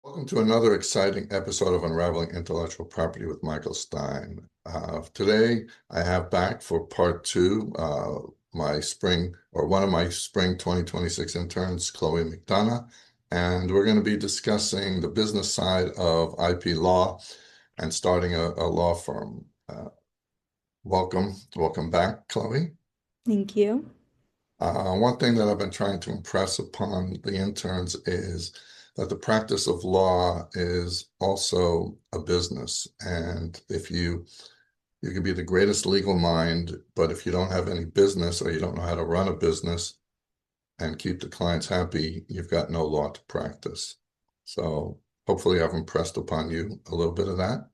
Welcome to another exciting episode of Unraveling Intellectual Property with Michael Stein. Today, I have back for part two my spring or one of my spring 2026 interns, Khloe McDonough, and we're going to be discussing the business side of IP law and starting a law firm. Welcome back, Khloe. Thank you. One thing that I've been trying to impress upon the interns is that the practice of law is also a business. And if you can be the greatest legal mind, but if you don't have any business or you don't know how to run a business and keep the clients happy, you've got no law to practice. So hopefully I've impressed upon you a little bit of that.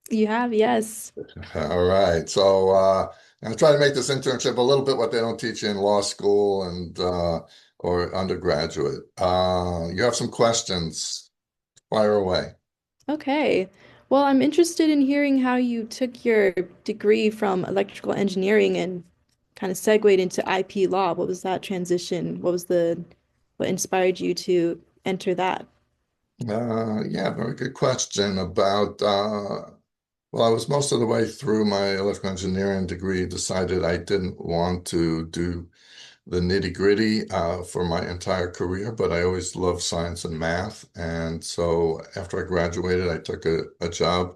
You have, yes. All right. So I try to make this internship a little bit what they don't teach you in law school and or undergraduate. You have some questions. Fire away. Okay. Well, I'm interested in hearing how you took your degree from electrical engineering and kind of segued into IP law. What was that transition? What inspired you to enter that? Yeah, very good question about well, I was most of the way through my electrical engineering degree, decided I didn't want to do the nitty-gritty for my entire career, but I always loved science and math. And so after I graduated, I took a job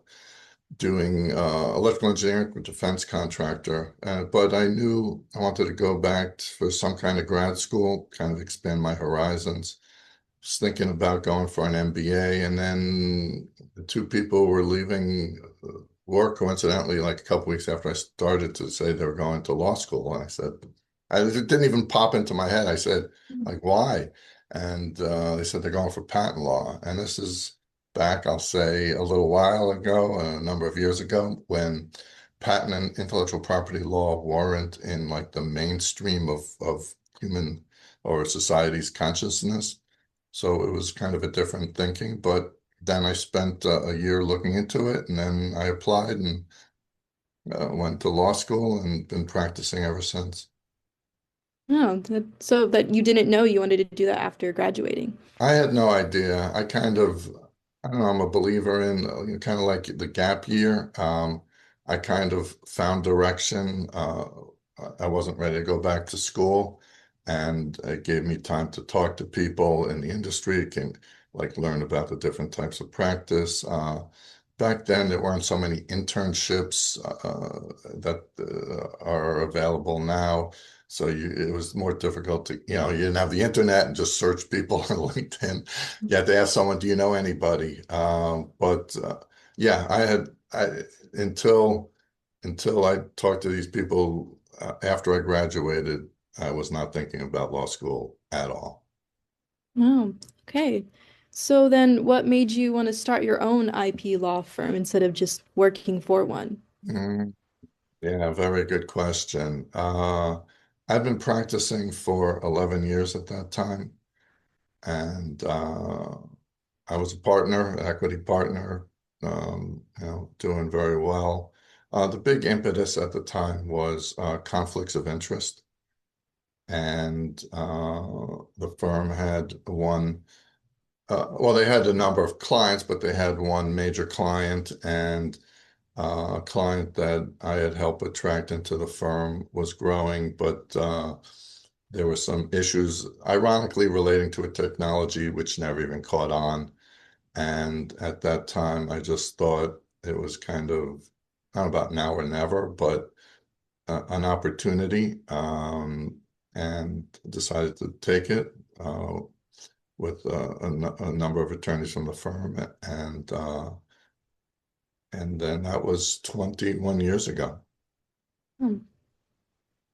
doing electrical engineering for a defense contractor. But I knew I wanted to go back for some kind of grad school, kind of expand my horizons. Was thinking about going for an MBA, and then the two people were leaving work coincidentally like a couple weeks after I started to say they were going to law school. And I said, it didn't even pop into my head. I said, like, why? And they said they're going for patent law. And this is back, I'll say, a little while ago, a number of years ago, when patent and intellectual property law weren't in like the mainstream of human or society's consciousness. So it was kind of a different thinking, but then I spent a year looking into it, and then I applied and went to law school and been practicing ever since. Oh, so that you didn't know you wanted to do that after graduating. I had no idea. I don't know, I'm a believer in kind of like the gap year. I kind of found direction. I wasn't ready to go back to school, and it gave me time to talk to people in the industry, can like learn about the different types of practice. Back then, there weren't so many internships that are available now. So it was more difficult to, you didn't have the internet and just search people on LinkedIn. You had to ask someone, do you know anybody? But yeah, until I talked to these people after I graduated, I was not thinking about law school at all. Oh, okay. So then what made you want to start your own IP law firm instead of just working for one? Mm, yeah, very good question. I've been practicing for 11 years at that time, and I was a partner, equity partner, doing very well. The big impetus at the time was conflicts of interest, and the firm had one. Well, they had a number of clients, but they had one major client, and a client that I had helped attract into the firm was growing, but there were some issues, ironically relating to a technology which never even caught on. And at that time, I just thought it was kind of not about now or never, but an opportunity, and decided to take it with a number of attorneys from the firm, and then that was 21 years ago. Hmm.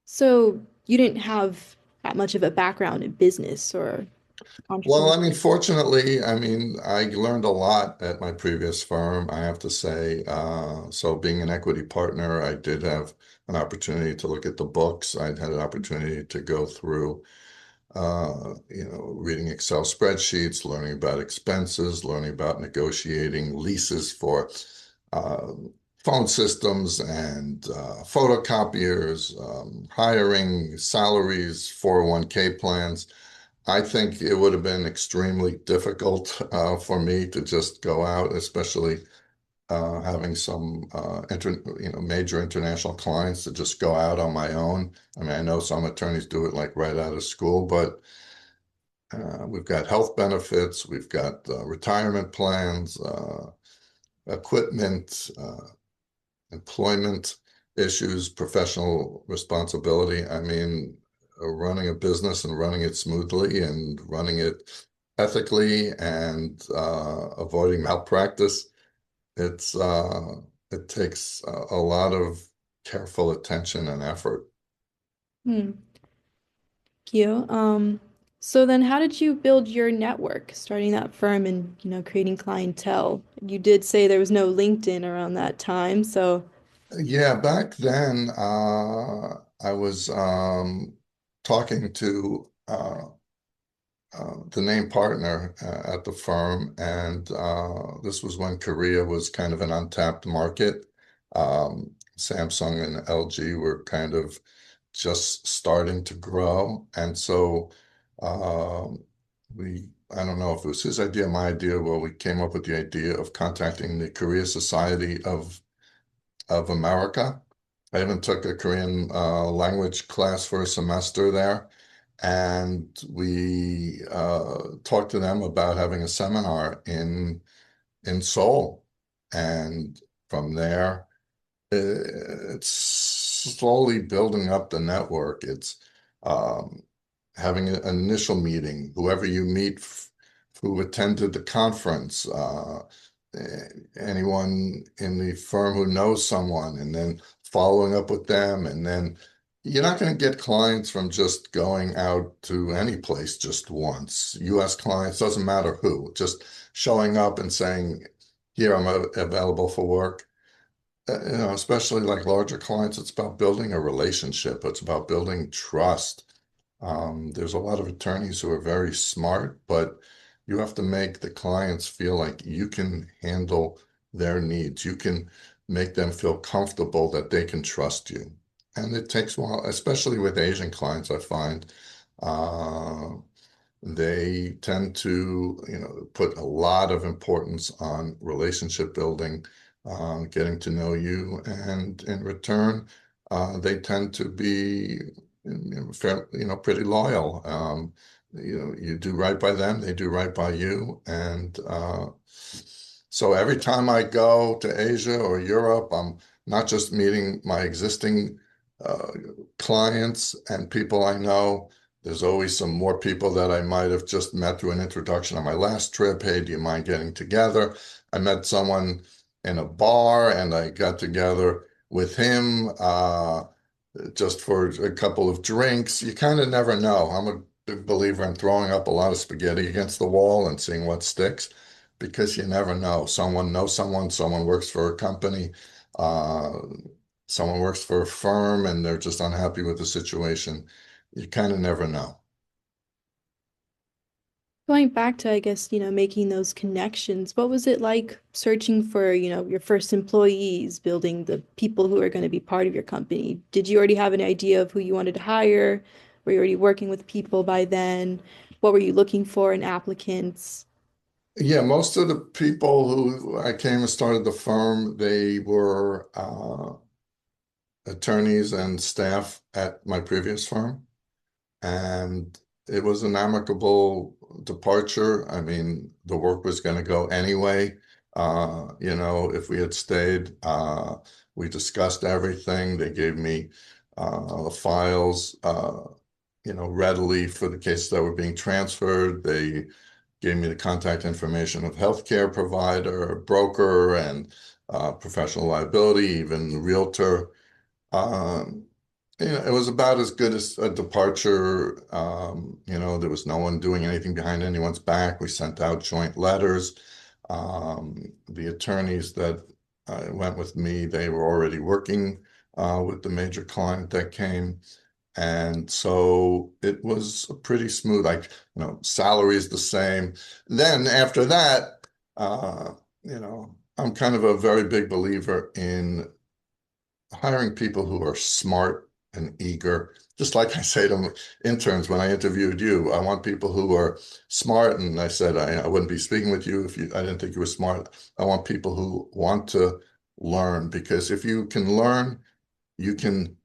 So you didn't have that much of a background in business or Well, entrepreneur. I mean, fortunately, I mean, I learned a lot at my previous firm, I have to say. So being an equity partner, I did have an opportunity to look at the books. I'd had an opportunity to go through, reading Excel spreadsheets, learning about expenses, learning about negotiating leases for uh, phone systems and photocopiers, hiring, salaries, 401k plans. I think it would have been extremely difficult for me to just go out, especially having some major international clients, to just go out on my own. I mean, I know some attorneys do it like right out of school, but we've got health benefits, we've got retirement plans, equipment, employment issues, professional responsibility. I mean, running a business and running it smoothly and running it ethically and avoiding malpractice, it takes a lot of careful attention and effort. Hmm. Thank you. So then how did you build your network, starting that firm and, creating clientele? You did say there was no LinkedIn around that time, so Yeah, back then, I was talking to the named partner at the firm, and this was when Korea was kind of an untapped market. Samsung and LG were kind of just starting to grow, and so I don't know if it was his idea, my idea, well, we came up with the idea of contacting the Korea Society of America. I even took a Korean language class for a semester there. And we talked to them about having a seminar in Seoul. And from there, it's slowly building up the network. It's um, having an initial meeting, whoever you meet who attended the conference, anyone in the firm who knows someone, and then following up with them. And then you're not going to get clients from just going out to any place just once. US clients, doesn't matter who, just showing up and saying, here, I'm available for work. Especially like larger clients, it's about building a relationship. It's about building trust. There's a lot of attorneys who are very smart, but you have to make the clients feel like you can handle their needs. You can make them feel comfortable that they can trust you. And it takes a while, especially with Asian clients, I find. Uh, they tend to, put a lot of importance on relationship building, getting to know you, and in return, they tend to be, pretty loyal. You do right by them, they do right by you, and so every time I go to Asia or Europe, I'm not just meeting my existing uh, clients and people I know. There's always some more people that I might have just met through an introduction on my last trip. Hey, do you mind getting together? I met someone in a bar and I got together with him just for a couple of drinks. You kind of never know. I'm a big believer in throwing up a lot of spaghetti against the wall and seeing what sticks because you never know. Someone knows someone, someone works for a company, uh, someone works for a firm and they're just unhappy with the situation. You kind of never know. going back to, I guess, making those connections, what was it like searching for, your first employees, building the people who are going to be part of your company? Did you already have an idea of who you wanted to hire? Were you already working with people by then? What were you looking for in applicants? Yeah, most of the people who I came and started the firm, they were attorneys and staff at my previous firm. And it was an amicable departure. I mean, the work was going to go anyway. If we had stayed, we discussed everything. They gave me files, readily for the cases that were being transferred. They gave me the contact information of healthcare provider, broker, and professional liability, even realtor. Um, it was about as good as a departure. There was no one doing anything behind anyone's back. We sent out joint letters. The attorneys that went with me, they were already working with the major client that came. And so it was pretty smooth. Like, salary is the same. Then after that, I'm kind of a very big believer in hiring people who are smart, and eager. Just like I say to interns when I interviewed you, I want people who are smart. And I said I wouldn't be speaking with you if I didn't think you were smart. I want people who want to learn, because if you can learn, you can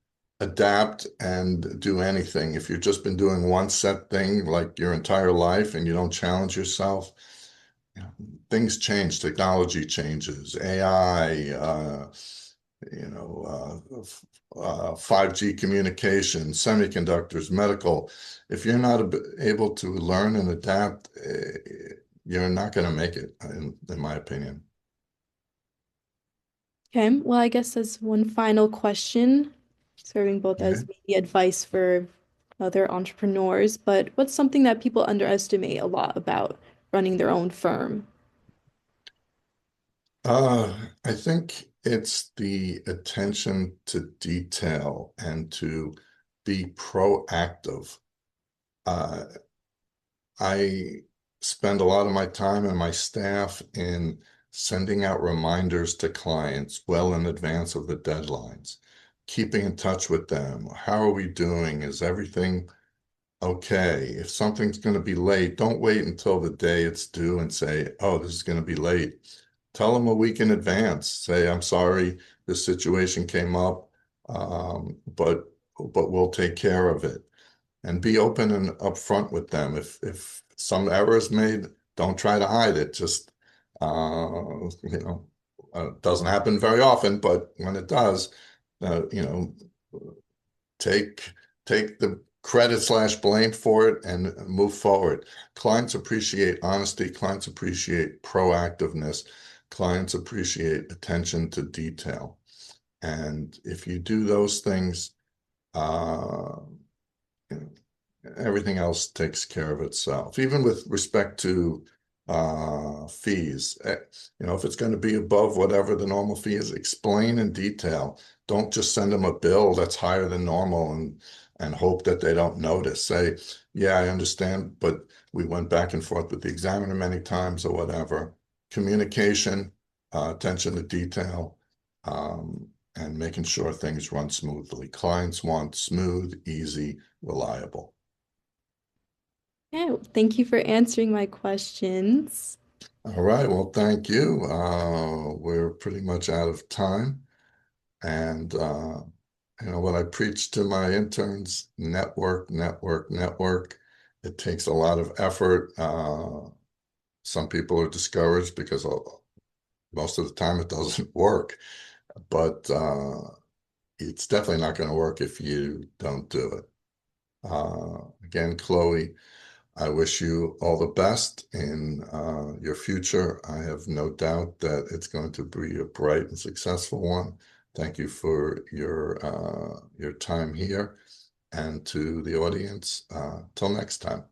adapt and do anything. If you've just been doing one set thing like your entire life and you don't challenge yourself, you know, things change, technology changes, AI, you know, 5G communication, semiconductors, medical. If you're not able to learn and adapt, you're not going to make it, in my opinion. Okay, well, I guess as one final question, serving both Okay. as maybe advice for other entrepreneurs, but what's something that people underestimate a lot about running their own firm? I think it's the attention to detail and to be proactive. Uh, I spend a lot of my time and my staff in sending out reminders to clients well in advance of the deadlines, keeping in touch with them. How are we doing? Is everything okay? If something's going to be late, don't wait until the day it's due and say, oh, this is going to be late. Tell them a week in advance. Say, I'm sorry, this situation came up, but we'll take care of it. And be open and upfront with them. If some error is made, don't try to hide it. Just you know, it doesn't happen very often, but when it does, you know, take take the credit slash blame for it and move forward. Clients appreciate honesty. Clients appreciate proactiveness. Clients appreciate attention to detail. And if you do those things, uh, everything else takes care of itself. Even with respect to fees, you know, if it's going to be above whatever the normal fee is, explain in detail. Don't just send them a bill that's higher than normal and hope that they don't notice. Say, yeah, I understand, but we went back and forth with the examiner many times or whatever. Communication, attention to detail, and making sure things run smoothly. Clients want smooth, easy, reliable. Yeah, well, thank you for answering my questions. All right. Well, thank you. We're pretty much out of time. And, you know, what I preach to my interns, network, network, network. It takes a lot of effort. Some people are discouraged because most of the time it doesn't work. But it's definitely not going to work if you don't do it. Again, Khloe, I wish you all the best in your future. I have no doubt that it's going to be a bright and successful one. Thank you for your time here, and to the audience. Till next time.